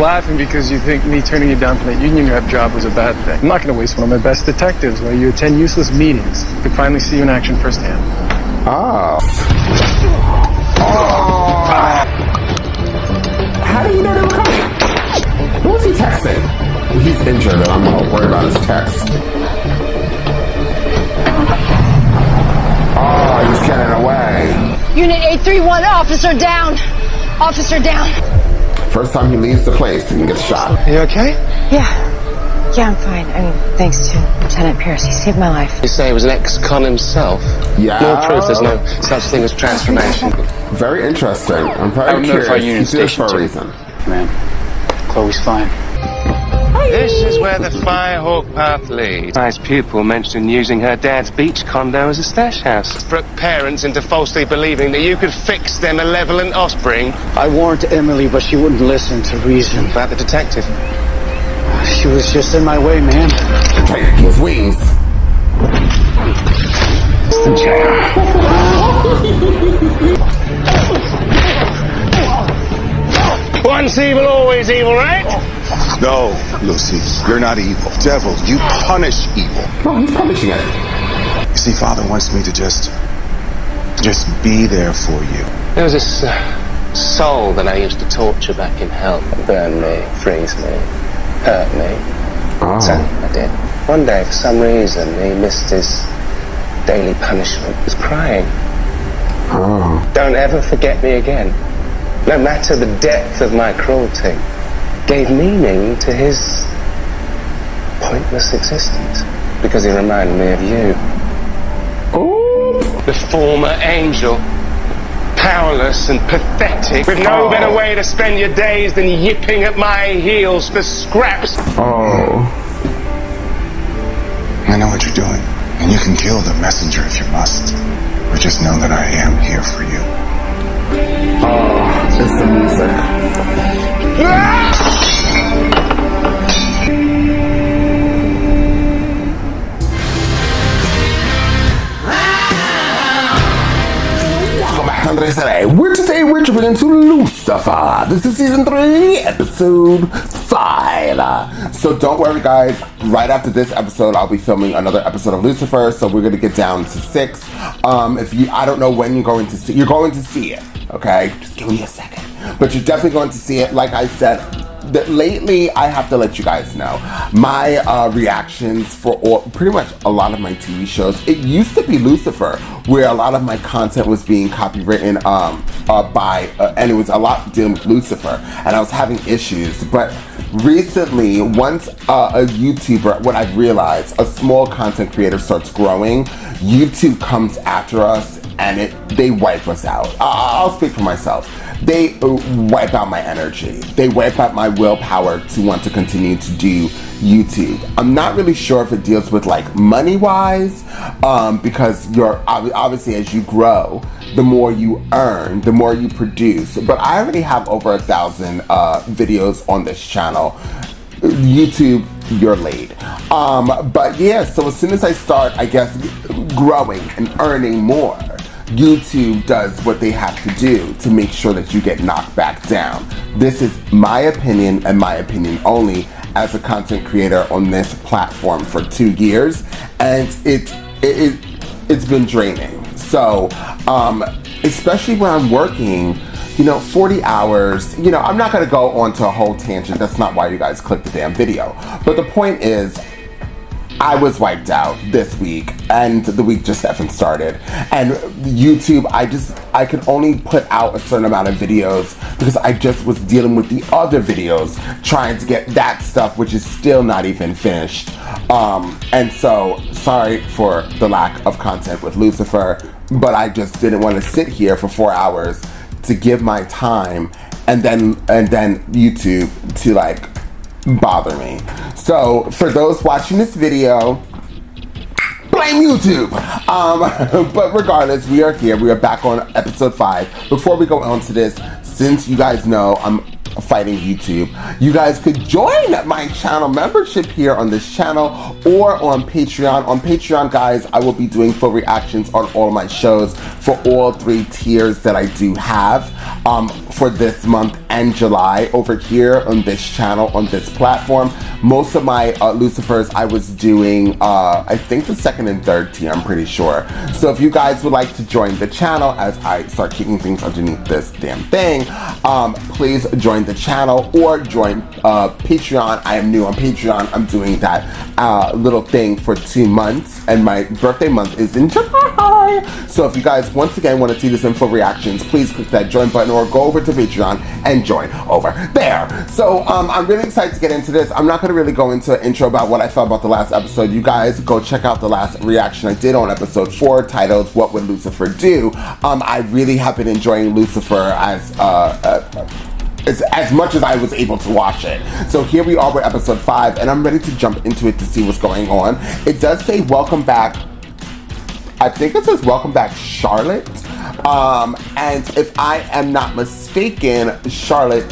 laughing because you think me turning you down for that union rep job was a bad thing. I'm not going to waste one of my best detectives while you attend useless meetings to finally see you in action firsthand. Oh. How do you know they were coming? Who was he texting? He's injured and I'm not worried about his text. Oh, he's getting away. Unit 831, officer down. Officer down. First time he leaves the place, he can get shot. You okay? Yeah, I'm fine. I mean, thanks to Lieutenant Pierce. He saved my life. You say he was an ex-con himself? Yeah. No proof, there's no such thing as transformation. Very interesting. I'm very curious. He did it for a reason. Man, Chloe's fine. This is where the Firehawk path leads. Nice pupil mentioned using her dad's beach condo as a stash house. Broke parents into falsely believing that you could fix their malevolent offspring. I warned Emily, but she wouldn't listen to reason. About the detective. She was just in my way, man. Take his wings. Once evil, always evil, right? No, Lucy, you're not evil. Devil, you punish evil. No, he's punishing it. You see, Father wants me to just be there for you. There was this soul that I used to torture back in hell. Burn me, freeze me, hurt me. Oh. So I did. One day, for some reason, he missed his daily punishment. He was crying. Oh. Don't ever forget me again. No matter the depth of my cruelty, gave meaning to his pointless existence. Because he reminded me of you. Oh. The former angel. Powerless and pathetic, with no better way to spend your days than yipping at my heels for scraps. Oh. I know what you're doing, and you can kill the messenger if you must. But just know that I am here for you. Oh, it's the music. We're jumping into Lucifer. This is season 3, episode 5. So don't worry, guys. Right after this episode, I'll be filming another episode of Lucifer. So we're gonna get down to 6. I don't know when you're going to see it. Okay, just give me a second. But you're definitely going to see it. Like I said, that lately I have to let you guys know my reactions for pretty much a lot of my TV shows. It used to be Lucifer, where a lot of my content was being copywritten and it was a lot dealing with Lucifer, and I was having issues. But recently, once a YouTuber, what I've realized, a small content creator starts growing, YouTube comes after us and they wipe us out. I'll speak for myself. They wipe out my energy. They wipe out my willpower to want to continue to do YouTube. I'm not really sure if it deals with like money-wise, because you're obviously, as you grow, the more you earn, the more you produce. But I already have over 1,000 videos on this channel. YouTube, you're late. But yeah, so as soon as I start, I guess, growing and earning more, YouTube does what they have to do to make sure that you get knocked back down. This is my opinion and my opinion only as a content creator on this platform for 2 years, and it's been draining. So, especially when I'm working, 40 hours, I'm not gonna go on to a whole tangent. That's not why you guys clicked the damn video. But the point is, I was wiped out this week, and the week just haven't started. And YouTube, I could only put out a certain amount of videos because I just was dealing with the other videos, trying to get that stuff, which is still not even finished. And so, sorry for the lack of content with Lucifer, but I just didn't want to sit here for 4 hours to give my time, and then YouTube to like bother me. So for those watching this video, blame YouTube. But regardless, we are here. We are back on episode 5. Before we go on to this, since you guys know I'm fighting YouTube, you guys could join my channel membership here on this channel or on Patreon. On Patreon, guys, I will be doing full reactions on all of my shows for all 3 tiers that I do have for this month and July over here on this channel, on this platform. Most of my Lucifers I was doing, I think the second and third tier, I'm pretty sure. So if you guys would like to join the channel as I start kicking things underneath this damn thing, please join the channel or join Patreon. I am new on Patreon. I'm doing that little thing for 2 months, and my birthday month is in July. So if you guys once again want to see this info reactions, please click that join button or go over to Patreon and join over there. So I'm really excited to get into this. I'm not going to really go into an intro about what I felt about the last episode. You guys go check out the last reaction I did on episode 4 titled What Would Lucifer Do? I really have been enjoying Lucifer as much as I was able to watch it. So here we are with episode 5, and I'm ready to jump into it to see what's going on. It does say welcome back. I think it says welcome back, Charlotte. And if I am not mistaken, Charlotte,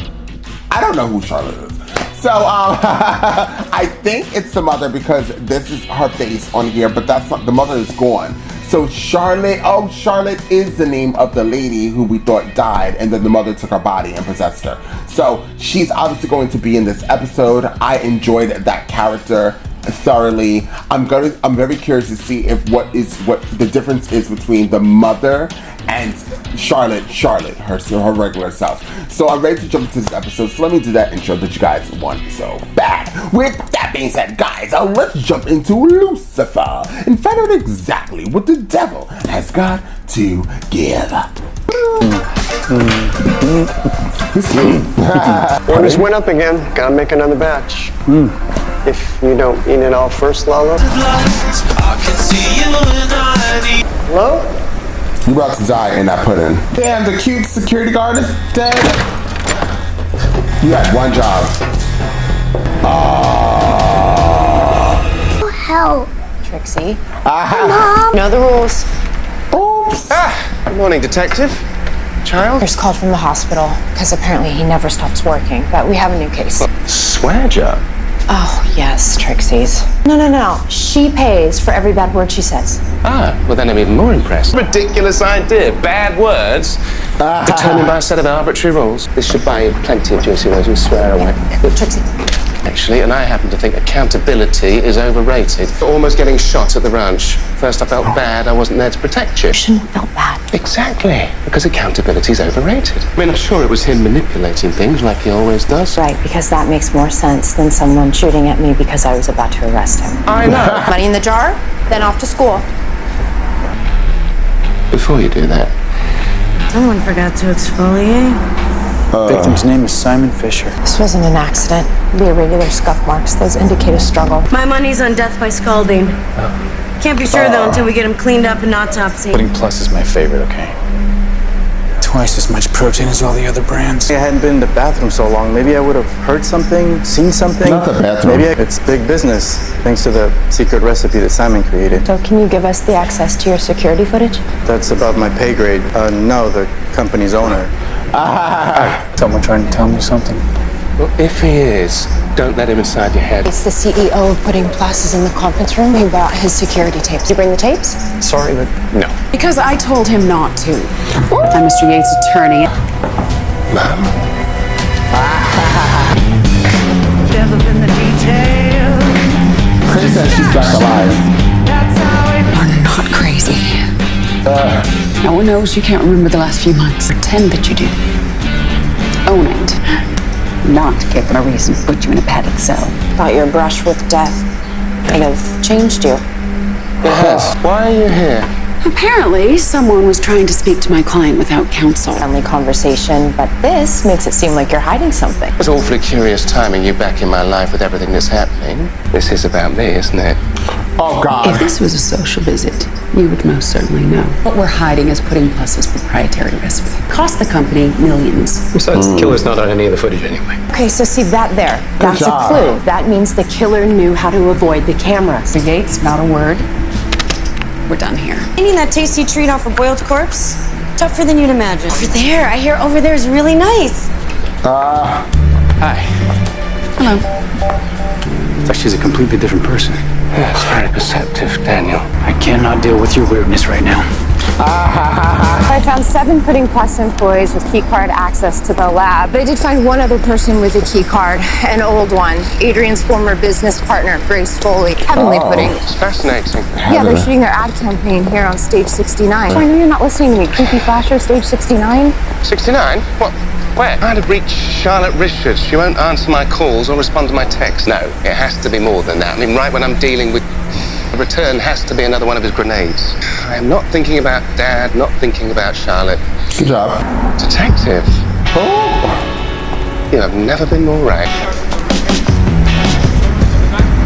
I don't know who Charlotte is. So I think it's the mother because this is her face on here, but that's not, the mother is gone. So Charlotte, oh, Charlotte is the name of the lady who we thought died, and then the mother took her body and possessed her. So she's obviously going to be in this episode. I enjoyed that character thoroughly. I'm very curious to see if what the difference is between the mother and Charlotte, her regular self. So I'm ready to jump into this episode. So let me do that intro that you guys want so bad. With that being said, guys, let's jump into Lucifer and find out exactly what the devil has got to give. Orders went up again. Gotta make another batch. If you don't eat it all first, Lalo. Hello? You about to die in that pudding. Damn, the cute security guard is dead. You had one job. Help. Trixie. Mom. Know the rules. Oops. Good morning, detective. Child? There's called from the hospital because apparently he never stops working. But we have a new case. Swear jar. Oh, yes, Trixie's. No. She pays for every bad word she says. Ah, well then I'm even more impressed. Ridiculous idea. Bad words determined by a set of arbitrary rules. This should buy you plenty of juicy words. You swear away. Trixie. Actually, and I happen to think accountability is overrated. Almost getting shot at the ranch. First I felt bad, I wasn't there to protect you. You shouldn't have felt bad. Exactly, because accountability is overrated. I mean, I'm sure it was him manipulating things like he always does. Right, because that makes more sense than someone shooting at me because I was about to arrest him. I know. Money in the jar, then off to school. Before you do that, Someone forgot to exfoliate. Victim's name is Simon Fisher. This wasn't an accident. The irregular scuff marks, those indicate a struggle. My money's on death by scalding. Can't be sure though until we get him cleaned up and autopsy. Pudding Plus is my favorite, okay? Twice as much protein as all the other brands. I hadn't been in the bathroom so long. Maybe I would have heard something, seen something. Not the bathroom. It's big business, thanks to the secret recipe that Simon created. So can you give us the access to your security footage? That's above my pay grade. No, the company's owner. Someone trying to tell me something. well, if he is, don't let him inside your head. It's the CEO of Pudding Plus is in the conference room. He brought his security tapes. You bring the tapes? Sorry, but No. Because I told him not to. I'm Mr. Yates' attorney. Mom. Devil in the details. Chris says she's back alive. That's how it You're not crazy. No one knows you can't remember the last few months. Pretend that you do. Own it. Not give them a reason to put you in a padded cell. Thought your brush with death kind of changed you. Yes. Why are you here? Apparently, someone was trying to speak to my client without counsel. Friendly conversation, but this makes it seem like you're hiding something. It's awfully curious timing you back in my life with everything that's happening. This is about me, isn't it? Oh, God. If this was a social visit, you would most certainly know. What we're hiding is Pudding Plus's proprietary recipe. Cost the company millions. besides, the killer's not on any of the footage anyway. Okay, so see that there. That's a job. clue. That means the killer knew how to avoid the cameras. Mr. Yates, not a word. We're done here. Eating that tasty treat off a boiled corpse? Tougher than you'd imagine. Over there, I hear over there is really nice. Hi. Hello. It's like she's a completely different person. That's very perceptive, Daniel. I cannot deal with your weirdness right now. I found 7 Pudding Plus employees with keycard access to the lab. But I did find one other person with a key card, an old one. Adrian's former business partner, Grace Foley. Heavenly Pudding. It's fascinating. Yeah, they're shooting their ad campaign here on stage 69. I know you're not listening to me. Creepy Flasher, stage 69. 69? What? Where? I'd have reached Charlotte Richards. She won't answer my calls or respond to my texts. No, it has to be more than that. I mean, right when I'm dealing with... The return has to be another one of his grenades. I am not thinking about Dad, not thinking about Charlotte. Good job. Detective. Oh! You have never been more right.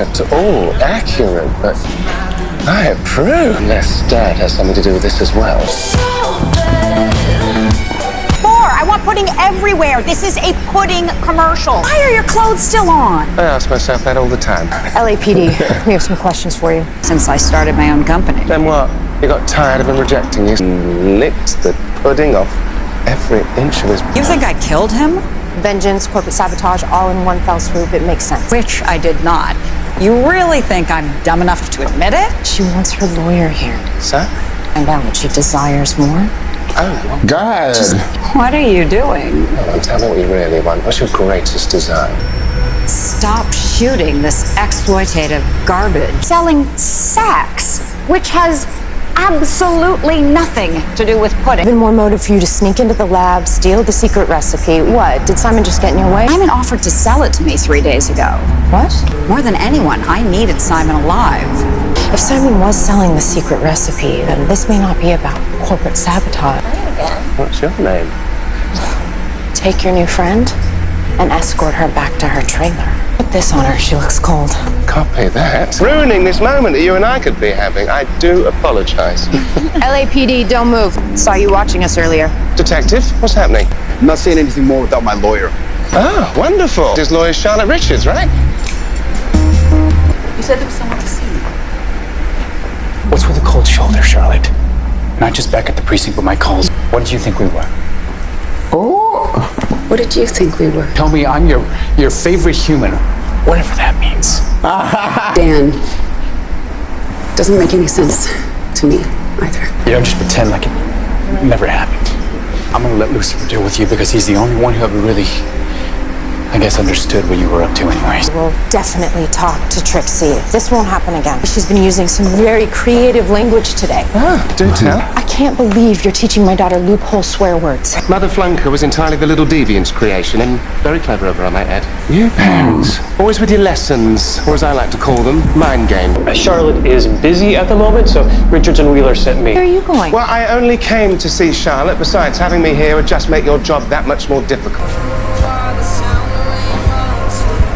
At all accurate, but I approve. Unless Dad has something to do with this as well. I want pudding everywhere. This is a pudding commercial. Why are your clothes still on? I ask myself that all the time. LAPD, we have some questions for you. Since I started my own company. Then what? You got tired of him rejecting you and licked the pudding off every inch of his... You think I killed him? Vengeance, corporate sabotage, all in one fell swoop. It makes sense. Which I did not. You really think I'm dumb enough to admit it? She wants her lawyer here. Sir? And out what she desires more. Oh. Go ahead. What are you doing? Well, tell me what you really want. What's your greatest desire? Stop shooting this exploitative garbage. Selling sex, which has absolutely nothing to do with pudding. Even more motive for you to sneak into the lab, steal the secret recipe. What? Did Simon just get in your way? Simon offered to sell it to me 3 days ago. What? More than anyone, I needed Simon alive. If Simon was selling the secret recipe, then this may not be about corporate sabotage. What's your name? Take your new friend and escort her back to her trailer. Put this on her. She looks cold. Copy that. Ruining this moment that you and I could be having. I do apologize. LAPD, don't move. Saw you watching us earlier. Detective, what's happening? I'm not saying anything more without my lawyer. Ah, wonderful. His lawyer's Charlotte Richards, right? You said there was someone to see. What's with the cold shoulder, Charlotte? Not just back at the precinct, but my calls. What did you think we were? Oh. What did you think we were? Tell me I'm your favorite human, whatever that means. Dan, doesn't make any sense to me either. You don't just pretend like it never happened. I'm gonna let Lucifer deal with you because he's the only one who ever really, I guess, understood what you were up to anyways. We'll definitely talk to Trixie. This won't happen again. She's been using some very creative language today. Ah, do tell. I can't believe you're teaching my daughter loophole swear words. Mother Flunker was entirely the little deviant's creation, and very clever of her, I might add. You parents, always with your lessons, or as I like to call them, mind game. Charlotte is busy at the moment, so Richards and Wheeler sent me. Where are you going? Well, I only came to see Charlotte. Besides, having me here would just make your job that much more difficult.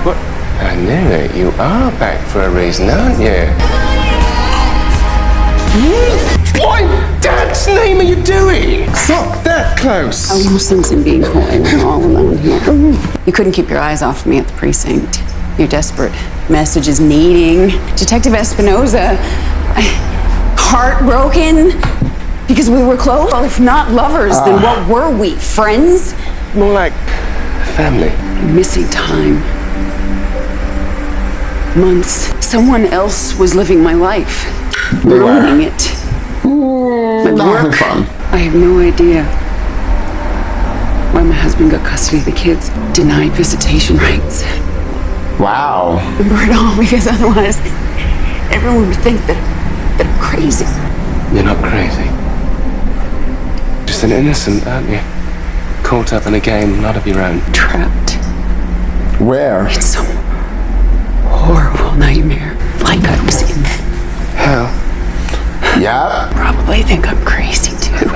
What? I knew it. You are back for a reason, aren't you? What in Dad's name are you doing? Not that close. Oh, no sense in being coy. We're all alone here. You couldn't keep your eyes off me at the precinct. You're desperate. Messages needing. Detective Espinosa. Heartbroken because we were close. Well, if not lovers, then what were we? Friends? More like family. Missing time. Months. Someone else was living my life. Ruining it. My work. Fun. I have no idea why my husband got custody of the kids. Denied visitation rights. Wow. Remember it all, because otherwise everyone would think that I'm crazy. You're not crazy. Just an innocent, aren't you? Caught up in a game not of your own. Trapped. Where? It's some horrible nightmare. Like I was in. Hell. Yep. Probably think I'm crazy too.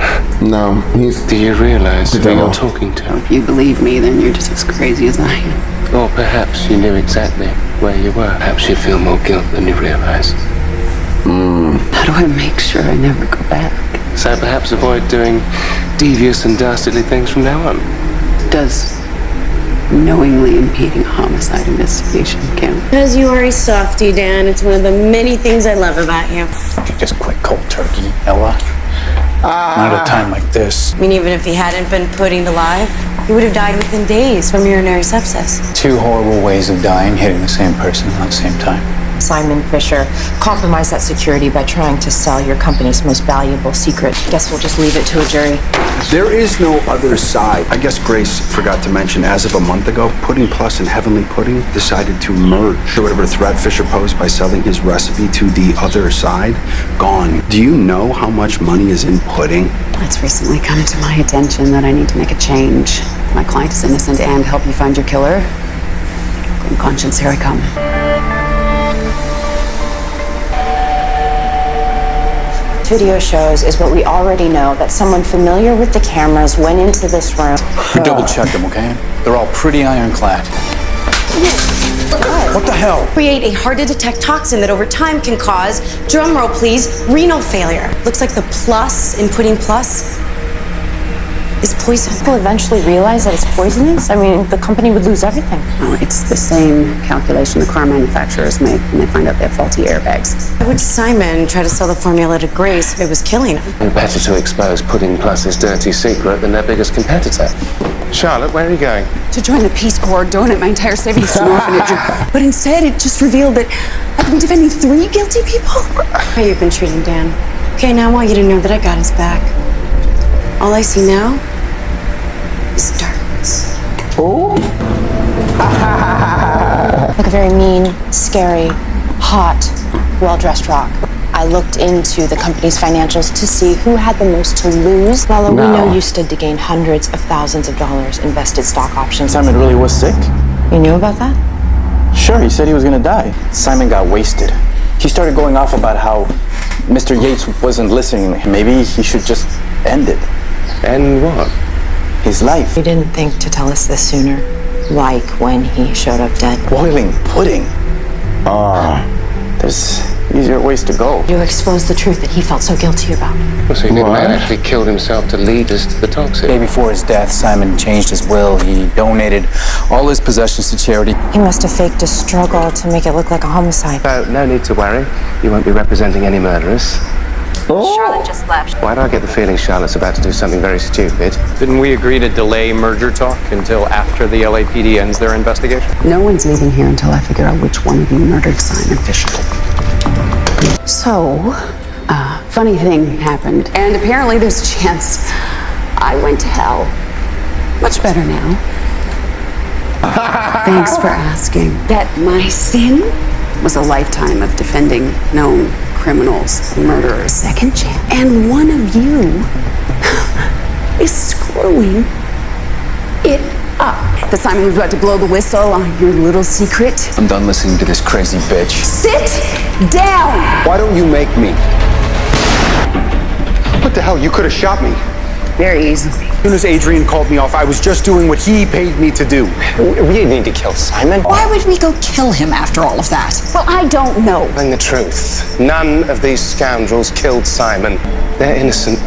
No, he's... Do you realize The who devil. you're talking to? If you believe me, then you're just as crazy as I am. Or perhaps you knew exactly where you were. Perhaps you feel more guilt than you realize. How do I make sure I never go back? So perhaps avoid doing devious and dastardly things from now on. Does knowingly impeding a homicide investigation count? Because you are a softie, Dan. It's one of the many things I love about you. You just quit cold turkey, Ella. Not at a time like this. I mean, even if he hadn't been pudding alive, he would have died within days from urinary sepsis. 2 horrible ways of dying, hitting the same person at the same time. Simon Fisher, compromised that security by trying to sell your company's most valuable secret. Guess we'll just leave it to a jury. There is no other side. I guess Grace forgot to mention, as of a month ago, Pudding Plus and Heavenly Pudding decided to merge. Whatever threat Fisher posed by selling his recipe to the other side, gone. Do you know how much money is in pudding? It's recently come to my attention that I need to make a change. My client is innocent and help you find your killer. In conscience, here I come. Video shows is what we already know, that someone familiar with the cameras went into this room. We double-checked them, okay? They're all pretty ironclad. What the hell? Create a hard-to-detect toxin that over time can cause, drumroll please, renal failure. Looks like the plus in Pudding Plus is poison. People eventually realize that it's poisonous. I mean, the company would lose everything. Oh, it's the same calculation the car manufacturers make when they find out they have faulty airbags. Why would Simon try to sell the formula to Grace if it was killing him? Better to expose Pudding Plus's dirty secret than their biggest competitor. Charlotte, where are you going? To join the Peace Corps, donate my entire savings to an orphanage. But instead, it just revealed that I've been defending 3 guilty people. How you've been treating Dan. Okay, now I want you to know that I got his back. All I see now is darkness. Oh. Like a very mean, scary, hot, well-dressed rock. I looked into the company's financials to see who had the most to lose. Lalo, we know you stood to gain hundreds of thousands of dollars in vested stock options. Simon really was sick? You knew about that? Sure, he said he was gonna die. Simon got wasted. He started going off about how Mr. Yates wasn't listening. Maybe he should just end it. End what? His life. You didn't think to tell us this sooner, like when he showed up dead. Boiling pudding. There's easier ways to go. You exposed the truth that he felt so guilty about. Well, so he didn't actually killed himself to lead us to the toxic. The day before his death, Simon changed his will. He donated all his possessions to charity. He must have faked a struggle to make it look like a homicide. So, no need to worry. You won't be representing any murderers. Charlotte just left. Why do I get the feeling Charlotte's about to do something very stupid? Didn't we agree to delay merger talk until after the LAPD ends their investigation? No one's leaving here until I figure out which one of you murdered Simon Fisher. So, funny thing happened, and apparently there's a chance I went to hell. Much better now. Thanks for asking. That my sin was a lifetime of defending known criminals, murderers. Second chance. And one of you is screwing it up. That Simon was about to blow the whistle on your little secret. I'm done listening to this crazy bitch. Sit down! Why don't you make me? What the hell? You could have shot me. Very easily. As soon as Adrian called me off, I was just doing what he paid me to do. We didn't need to kill Simon. Why would we go kill him after all of that? Well, I don't know. Telling the truth. None of these scoundrels killed Simon. They're innocent.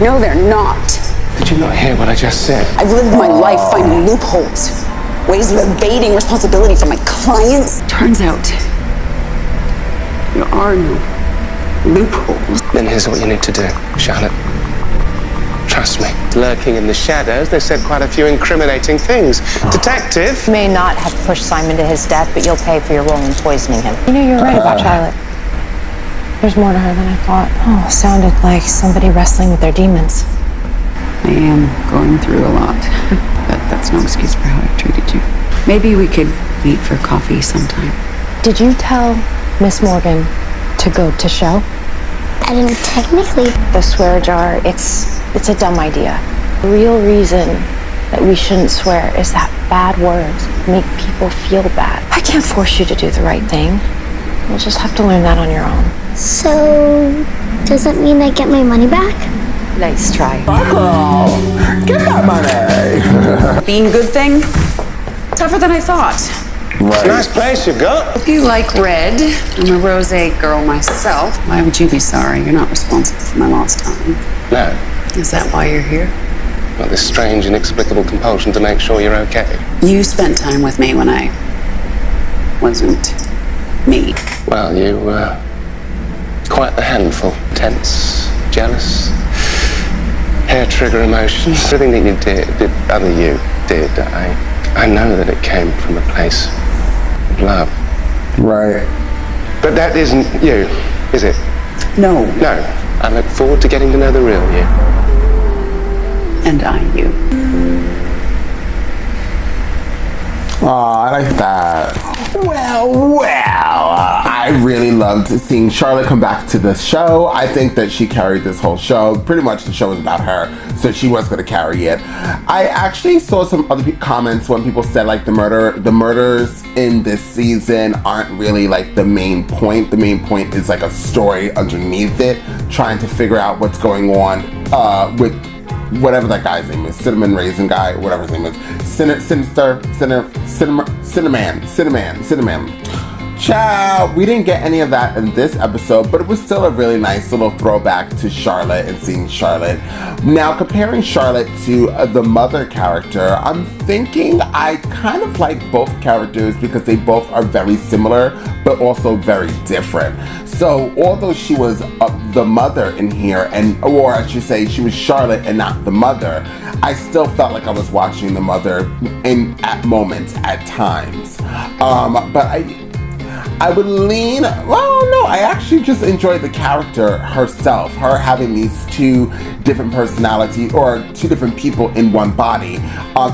No, they're not. Did you not hear what I just said? I've lived my life finding loopholes, ways of evading responsibility from my clients. Turns out, there are no loopholes. Then here's what you need to do, Charlotte. Trust me. Lurking in the shadows, they said quite a few incriminating things. Detective! You may not have pushed Simon to his death, but you'll pay for your role in poisoning him. You know, you're right about Charlotte. There's more to her than I thought. Oh, sounded like somebody wrestling with their demons. I am going through a lot, but that's no excuse for how I've treated you. Maybe we could meet for coffee sometime. Did you tell Miss Morgan to go to show? I didn't technically. The swear jar, it's a dumb idea. The real reason that we shouldn't swear is that bad words make people feel bad. I can't force you to do the right thing. You'll just have to learn that on your own. So, does that mean I get my money back? Nice try. Girl, get that money. Being good thing? Tougher than I thought. Right. Nice place you've got. If you like red, I'm a rosé girl myself. Why would you be sorry? You're not responsible for my lost time. No. Is that why you're here? Well, this strange, inexplicable compulsion to make sure you're okay. You spent time with me when I wasn't me. Well, you were quite the handful. Tense, jealous, hair-trigger emotions. Everything that you did, I know that it came from a place of love. Right. But that isn't you, is it? No. No. I look forward to getting to know the real you. And I you. Aw, I like that. Well, I really loved seeing Charlotte come back to the show. I think that she carried this whole show. Pretty much the show was about her, so she was going to carry it. I actually saw some other comments when people said like the murders in this season aren't really like the main point. The main point is like a story underneath it, trying to figure out what's going on with whatever that guy's name is, Cinnamon Raisin guy, whatever his name is, Cinnamon. Child, we didn't get any of that in this episode, but it was still a really nice little throwback to Charlotte and seeing Charlotte. Now, comparing Charlotte to the mother character, I'm thinking I kind of like both characters because they both are very similar, but also very different. So, although she was the mother in here, or I should say she was Charlotte and not the mother, I still felt like I was watching the mother at moments, at times. But I would lean, well, no, I actually just enjoyed the character herself, her having these two different personalities, or two different people in one body,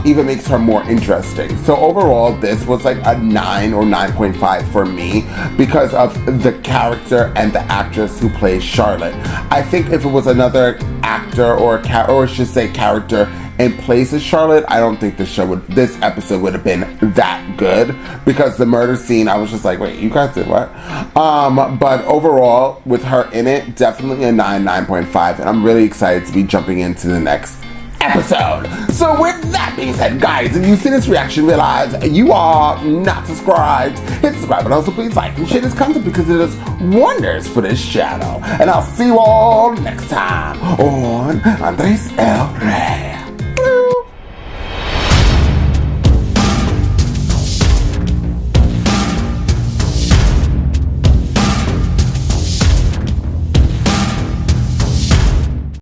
even makes her more interesting. So overall, this was like a 9 or 9.5 for me because of the character and the actress who plays Charlotte. I think if it was another actor or I should say character in place of Charlotte, I don't think this episode would have been that good, because the murder scene, I was just like, wait, you guys did what? But overall, with her in it, definitely a 9.5, and I'm really excited to be jumping into the next episode. So with that being said, guys, if you see this reaction, realize you are not subscribed, hit subscribe, and also please like and share this content because it does wonders for this channel. And I'll see you all next time on Andres El Rey.